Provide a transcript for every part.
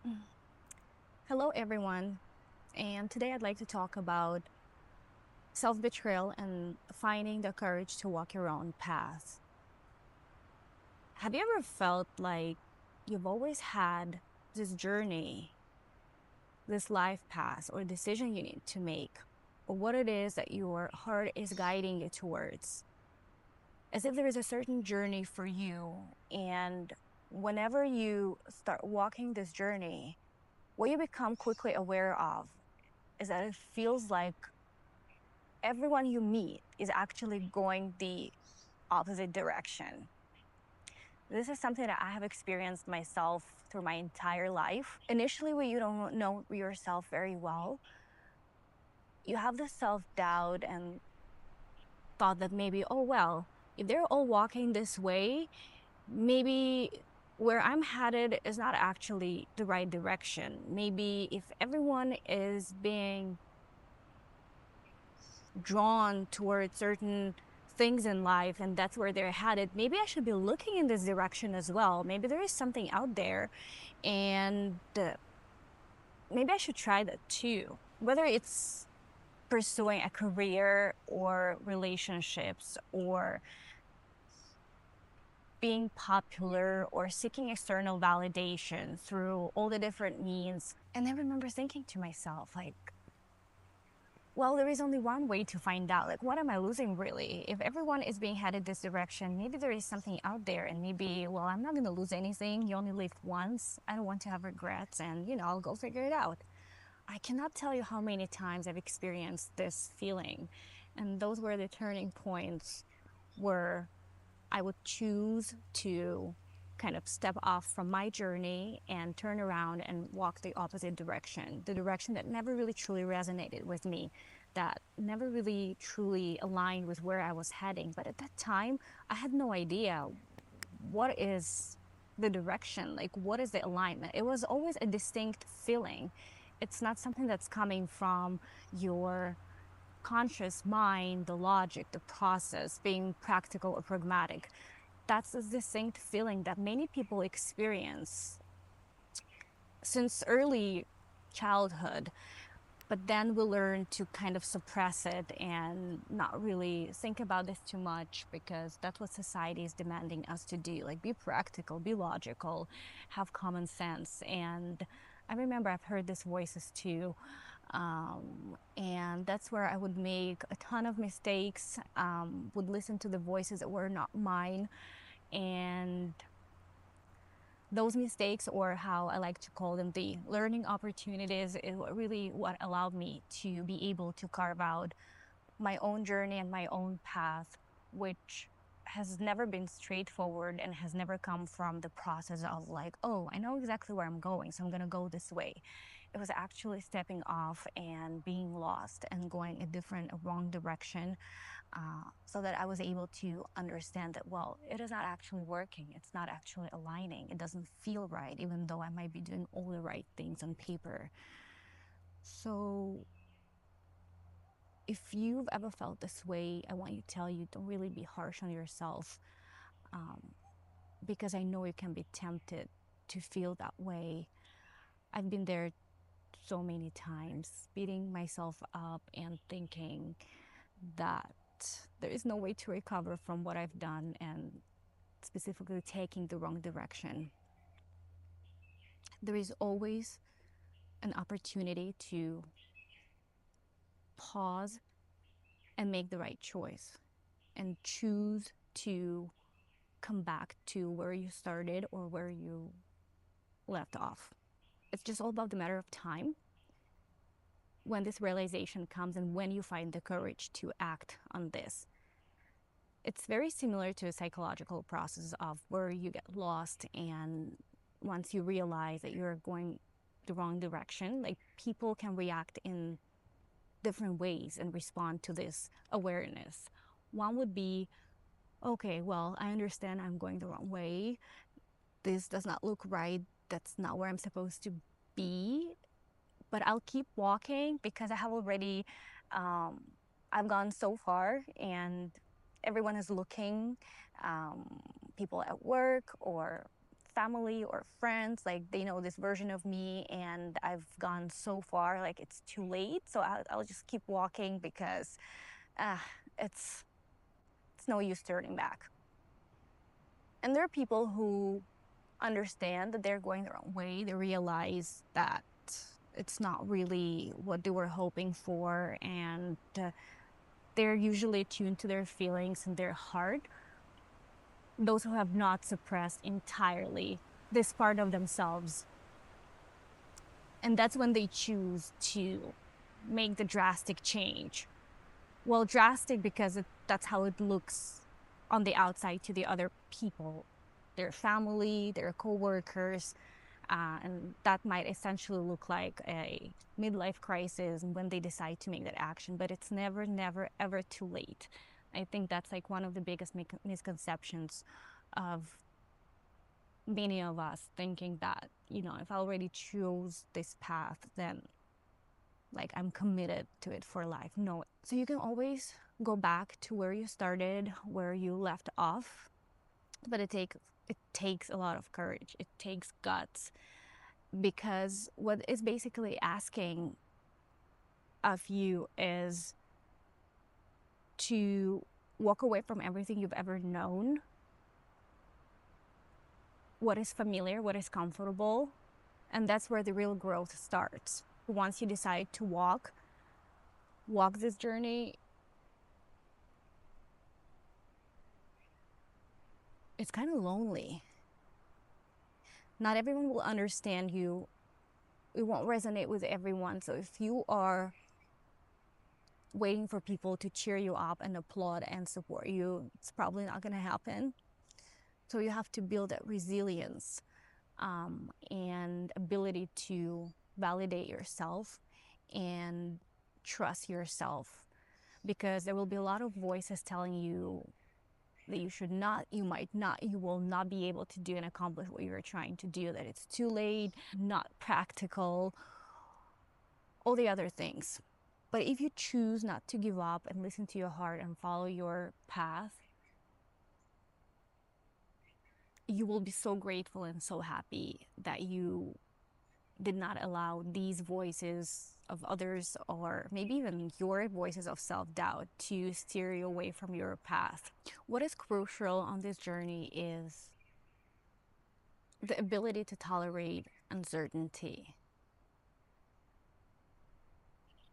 Mm. Hello, everyone. And today I'd like to talk about self betrayal and finding the courage to walk your own path. Have you ever felt like you've always had this journey, this life path, or decision you need to make, or what it is that your heart is guiding you towards? As if there is a certain journey for you, and whenever you start walking this journey, what you become quickly aware of is that it feels like everyone you meet is actually going the opposite direction. This is something that I have experienced myself through my entire life. Initially, when you don't know yourself very well, you have this self doubt and thought that maybe, oh, well, if they're all walking this way, maybe where I'm headed is not actually the right direction. Maybe if everyone is being drawn towards certain things in life and that's where they're headed, maybe I should be looking in this direction as well. Maybe there is something out there, and maybe I should try that too. Whether it's pursuing a career or relationships or being popular or seeking external validation through all the different means. And I remember thinking to myself, like, well, there is only one way to find out. Like, what am I losing really? If everyone is being headed this direction, maybe there is something out there, and maybe, well, I'm not going to lose anything. You only live once. I don't want to have regrets, and, I'll go figure it out. I cannot tell you how many times I've experienced this feeling. And those were the turning points where I would choose to kind of step off from my journey and turn around and walk the opposite direction, the direction that never really truly resonated with me, that never really truly aligned with where I was heading. But at that time, I had no idea what is the direction, like what is the alignment. It was always a distinct feeling. It's not something that's coming from your conscious mind, the logic, the process, being practical or pragmatic. That's a distinct feeling that many people experience since early childhood, but then we learn to kind of suppress it and not really think about this too much because that's what society is demanding us to do. Like, be practical, be logical, have common sense. And I remember I've heard these voices too. And that's where I would make a ton of mistakes, would listen to the voices that were not mine. And those mistakes, or how I like to call them, the learning opportunities, is really what allowed me to be able to carve out my own journey and my own path, which has never been straightforward and has never come from the process of like, oh, I know exactly where I'm going, so I'm going to go this way. It was actually stepping off and being lost and going a wrong direction, so that I was able to understand that, well, it is not actually working. It's not actually aligning. It doesn't feel right, even though I might be doing all the right things on paper. So, if you've ever felt this way, I want you to tell you, don't really be harsh on yourself, um, because I know you can be tempted to feel that way. I've been there so many times, beating myself up and thinking that there is no way to recover from what I've done, and specifically taking the wrong direction. There is always an opportunity to pause and make the right choice and choose to come back to where you started or where you left off. It's just all about the matter of time when this realization comes and when you find the courage to act on this. It's very similar to a psychological process of where you get lost, and once you realize that you're going the wrong direction, like, people can react in different ways and respond to this awareness. One would be, okay, well, I understand I'm going the wrong way. This does not look right. That's not where I'm supposed to be. But I'll keep walking because I have already, um, I've gone so far, and everyone is looking, um, people at work or family or friends, like they know this version of me and I've gone so far, like it's too late. So I'll just keep walking because uh, it's no use turning back. And there are people who understand that they're going their own way. They realize that it's not really what they were hoping for, and they're usually attuned to their feelings and their heart. Those who have not suppressed entirely this part of themselves. And that's when they choose to make the drastic change. Well, drastic because that's how it looks on the outside to the other people, their family, their coworkers, and that might essentially look like a midlife crisis when they decide to make that action. But it's never, never, ever too late. I think that's like one of the biggest misconceptions of many of us, thinking that, you know, if I already chose this path, then like I'm committed to it for life. No. So you can always go back to where you started, where you left off, but it takes a lot of courage. It takes guts, because what it's basically asking of you is to walk away from everything you've ever known, what is familiar, what is comfortable, and that's where the real growth starts. Once you decide to walk this journey, it's kind of lonely. Not everyone will understand you. It won't resonate with everyone. So if you are waiting for people to cheer you up and applaud and support you, it's probably not going to happen. So you have to build that resilience and ability to validate yourself and trust yourself, because there will be a lot of voices telling you that you should not, you might not, you will not be able to do and accomplish what you're trying to do, that it's too late, not practical, all the other things. But if you choose not to give up and listen to your heart and follow your path, you will be so grateful and so happy that you did not allow these voices of others, or maybe even your voices of self-doubt, to steer you away from your path. What is crucial on this journey is the ability to tolerate uncertainty.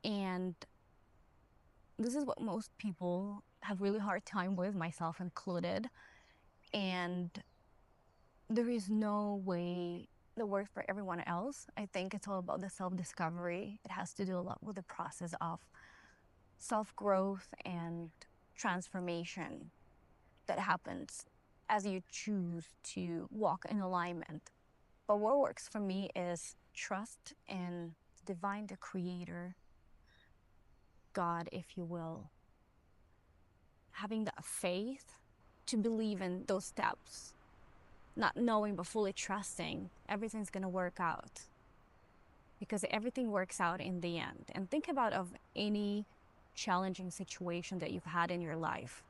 And this is what most people have really hard time with, myself included. And there is no way that works for everyone else. I think it's all about the self-discovery. It has to do a lot with the process of self-growth and transformation that happens as you choose to walk in alignment. But what works for me is trust in divine, the creator, God, if you will. Having that faith to believe in those steps, not knowing but fully trusting everything's going to work out, because everything works out in the end. And think about of any challenging situation that you've had in your life.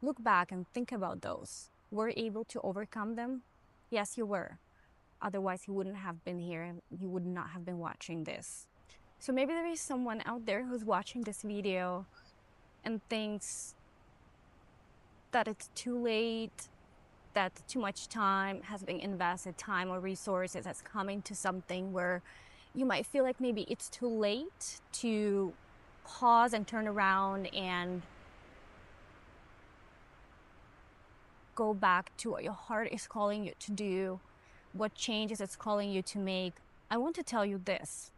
Look back and think about those. Were you able to overcome them? Yes, you were. Otherwise, you wouldn't have been here and you would not have been watching this. So maybe there is someone out there who's watching this video and thinks that it's too late, that too much time has been invested, time or resources has come into something where you might feel like maybe it's too late to pause and turn around and go back to what your heart is calling you to do, what changes it's calling you to make. I want to tell you this.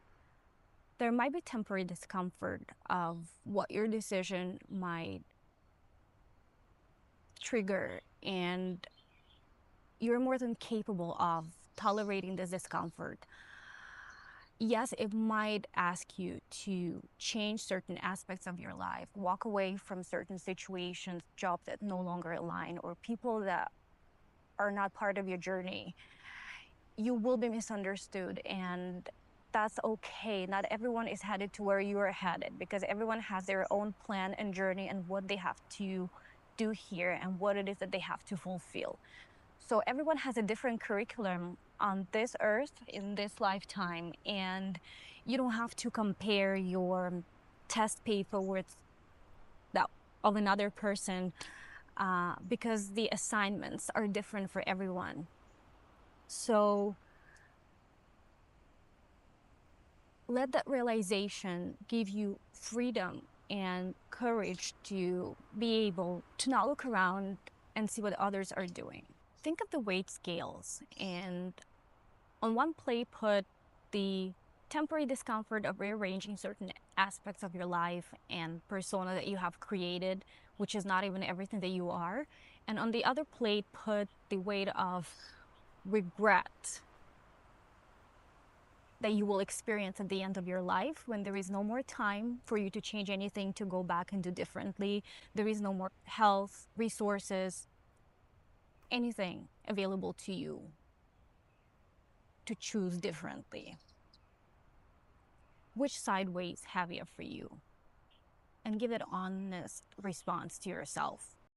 There might be temporary discomfort of what your decision might trigger, and you're more than capable of tolerating this discomfort. Yes, it might ask you to change certain aspects of your life, walk away from certain situations, jobs that no longer align, or people that are not part of your journey. You will be misunderstood, and that's okay. Not everyone is headed to where you are headed, because everyone has their own plan and journey and what they have to do here and what it is that they have to fulfill. So everyone has a different curriculum on this earth in this lifetime, and you don't have to compare your test paper with that of another person, because the assignments are different for everyone. So let that realization give you freedom and courage to be able to not look around and see what others are doing. Think of the weight scales, and on one plate put the temporary discomfort of rearranging certain aspects of your life and persona that you have created, which is not even everything that you are. And on the other plate put the weight of regret that you will experience at the end of your life, when there is no more time for you to change anything, to go back and do differently. There is no more health, resources, anything available to you to choose differently. Which side weighs heavier for you? And give an honest response to yourself.